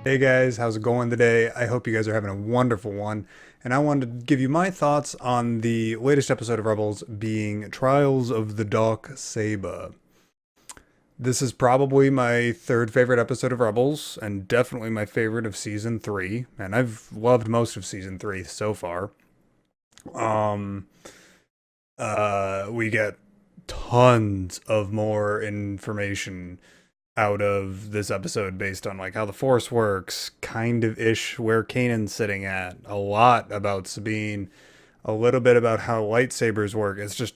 Hey guys, how's it going today? I hope you guys are having a wonderful one. And I wanted to give you my thoughts on the latest episode of Rebels being Trials of the Darksaber. This is probably my third favorite episode of Rebels, and definitely my favorite of season 3. And I've loved most of season 3 so far. Um, we get tons of more information out of this episode based on like how the force works, kind of ish where Kanan's sitting at, a lot about Sabine, a little bit about how lightsabers work. It's just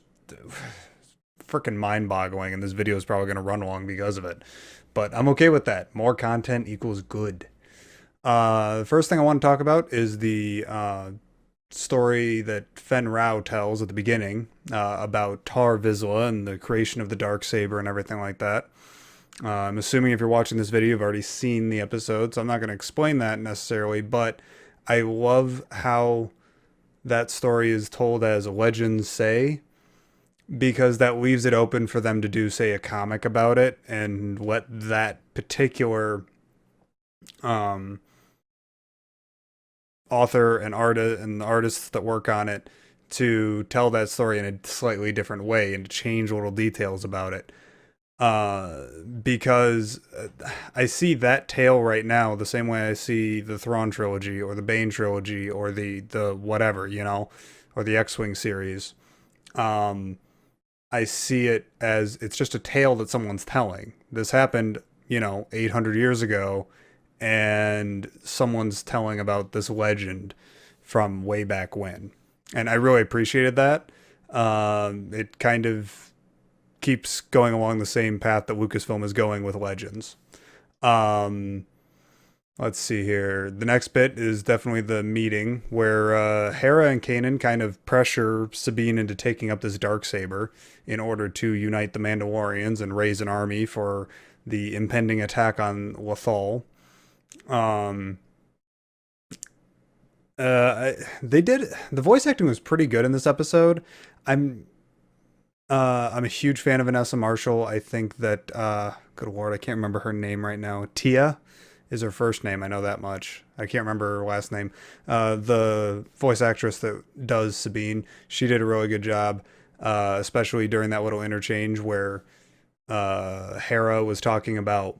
freaking mind-boggling, and this video is probably going to run long because of it. But I'm okay with that. More content equals good. The first thing I want to talk about is the story that Fen Rao tells at the beginning about Tar Vizsla and the creation of the Darksaber and everything like that. I'm assuming if you're watching this video, you've already seen the episode, so I'm not going to explain that necessarily, but I love how that story is told as legends say, because that leaves it open for them to do, say, a comic about it and let that particular um, author and artist and the artists that work on it to tell that story in a slightly different way and to change little details about it. Because I see that tale right now the same way I see the Thrawn trilogy or the Bane trilogy or the whatever, or the X-Wing series. I see it as it's just a tale that someone's telling. This happened, 800 years ago, and someone's telling about this legend from way back when. And I really appreciated that. It kind of keeps going along the same path that Lucasfilm is going with Legends. Um, let's see here. The next bit is definitely the meeting where Hera and Kanan kind of pressure Sabine into taking up this Darksaber in order to unite the Mandalorians and raise an army for the impending attack on Lothal. Um, they did the voice acting was pretty good in this episode. I'm I'm a huge fan of Vanessa Marshall. I think that, good lord, I can't remember her name right now. Tia is her first name. I know that much. I can't remember her last name. The voice actress that does Sabine, she did a really good job, especially during that little interchange where Hera was talking about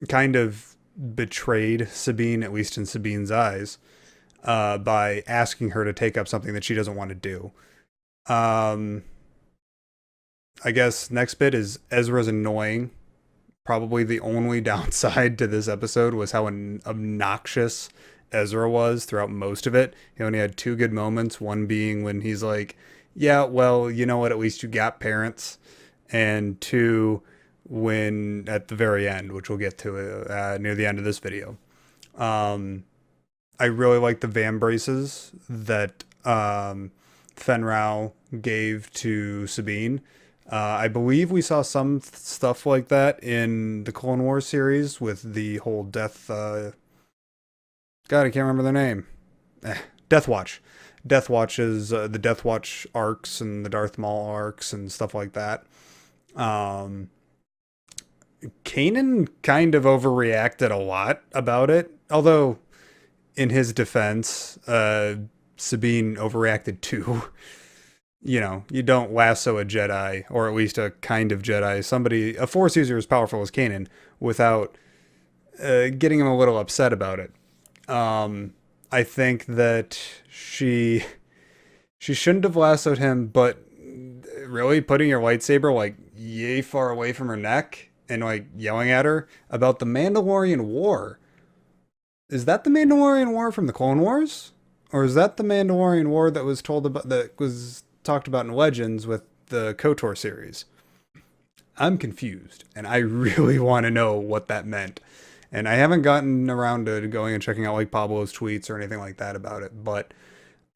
kind of betrayed Sabine, at least in Sabine's eyes, by asking her to take up something that she doesn't want to do. Um, I guess next bit is Ezra's annoying. Probably the only downside to this episode was how obnoxious Ezra was throughout most of it. He only had two good moments, one being when he's like, yeah, well, you know what, at least you got parents. And two, when at the very end, which we'll get to near the end of this video. I really like the van braces that Fen Rao gave to Sabine. I believe we saw some stuff like that in the Clone Wars series with the whole Death. God, I can't remember their name. Death Watch. Death Watches, the Death Watch arcs and the Darth Maul arcs and stuff like that. Um, Kanan kind of overreacted a lot about it, although in his defense, Sabine overreacted too. You don't lasso a Jedi, or at least a kind of Jedi, a Force user as powerful as Kanan, without getting him a little upset about it. I think that she shouldn't have lassoed him, but really putting your lightsaber like yay far away from her neck and like yelling at her about the Mandalorian War. Is that the Mandalorian War from the Clone Wars? Or is that the Mandalorian War that was talked about in Legends with the KOTOR series? I'm confused, and I really want to know what that meant. And I haven't gotten around to going and checking out like Pablo's tweets or anything like that about it, but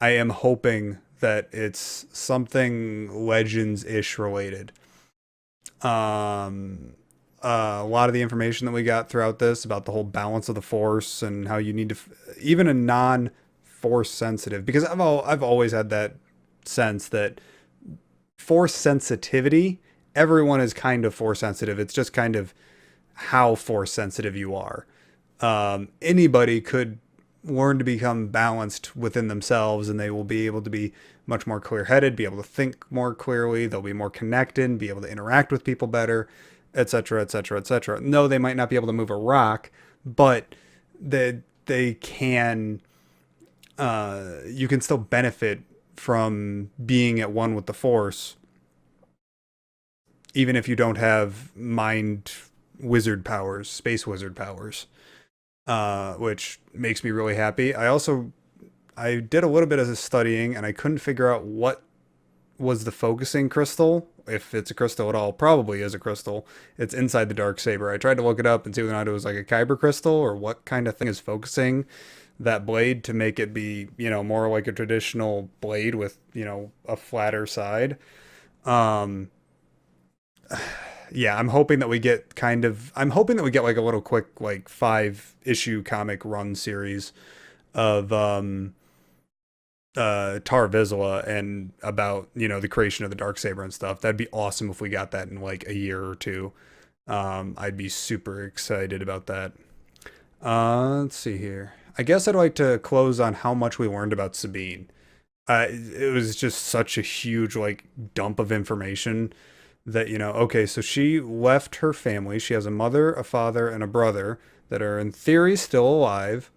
I am hoping that it's something Legends-ish related. A lot of the information that we got throughout this about the whole balance of the Force and how you need to, even a non-Force sensitive, because I've always had that sense that Force sensitivity, everyone is kind of Force sensitive. It's just kind of how Force sensitive you are. Anybody could learn to become balanced within themselves, and they will be able to be much more clear-headed, be able to think more clearly, they'll be more connected, be able to interact with people better, etc., etc., etc. No, they might not be able to move a rock, but they can. You can still benefit from being at one with the Force, even if you don't have mind wizard powers, space wizard powers, which makes me really happy. I did a little bit of studying and I couldn't figure out what was the focusing crystal. If it's a crystal at all, probably is a crystal. It's inside the Darksaber. I tried to look it up and see whether or not it was like a kyber crystal or what kind of thing is focusing that blade to make it be, more like a traditional blade with, a flatter side. Um, yeah, I'm hoping that we get like a little quick, like 5 issue comic run series of, Tar Vizsla and about the creation of the Darksaber and stuff. That'd be awesome if we got that in like a year or two. I'd be super excited about that. Let's see here. I guess I'd like to close on how much we learned about Sabine. It was just such a huge like dump of information that okay, so she left her family. She has a mother, a father, and a brother that are in theory still alive,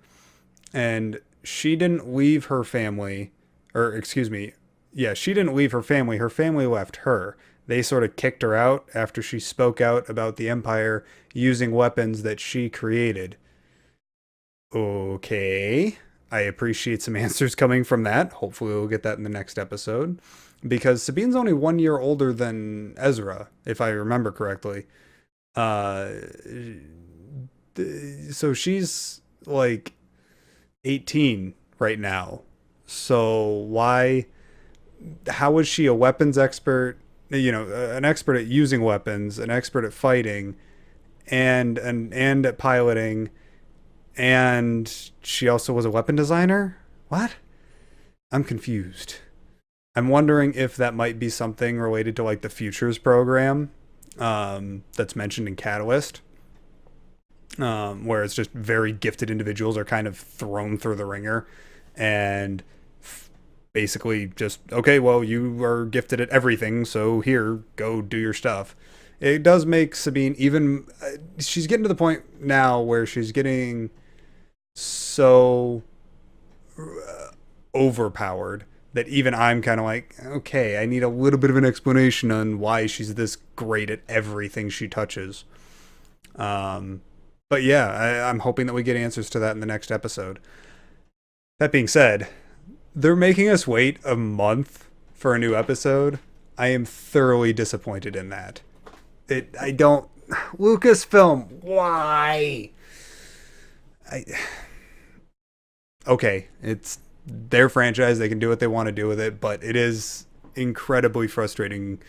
and she didn't leave her family, or excuse me, yeah, she didn't leave her family. Her family left her. They sort of kicked her out after she spoke out about the Empire using weapons that she created. Okay. I appreciate some answers coming from that. Hopefully, we'll get that in the next episode. Because Sabine's only 1 year older than Ezra, if I remember correctly. Uh, so she's like 18 right now. So how is she a weapons expert? An expert at using weapons, an expert at fighting, and at piloting, and she also was a weapon designer? What? I'm confused. I'm wondering if that might be something related to like the Futures program, that's mentioned in Catalyst, where it's just very gifted individuals are kind of thrown through the ringer and basically just, okay, well, you are gifted at everything, so here, go do your stuff. It does make Sabine even, she's getting to the point now where she's getting so overpowered that even I'm kind of like, okay, I need a little bit of an explanation on why she's this great at everything she touches. Um, but yeah, I'm hoping that we get answers to that in the next episode. That being said, they're making us wait a month for a new episode. I am thoroughly disappointed in that. I don't. Lucasfilm, why? I. Okay, it's their franchise. They can do what they want to do with it, but it is incredibly frustrating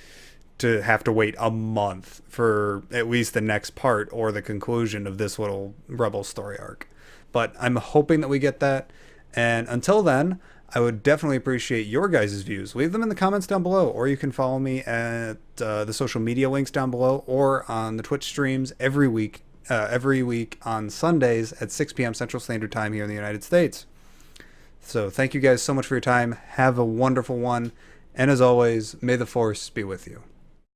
to have to wait a month for at least the next part or the conclusion of this little Rebel story arc. But I'm hoping that we get that. And until then, I would definitely appreciate your guys' views. Leave them in the comments down below, or you can follow me at the social media links down below, or on the Twitch streams every week on Sundays at 6 p.m. Central Standard Time here in the United States. So thank you guys so much for your time. Have a wonderful one. And as always, may the Force be with you.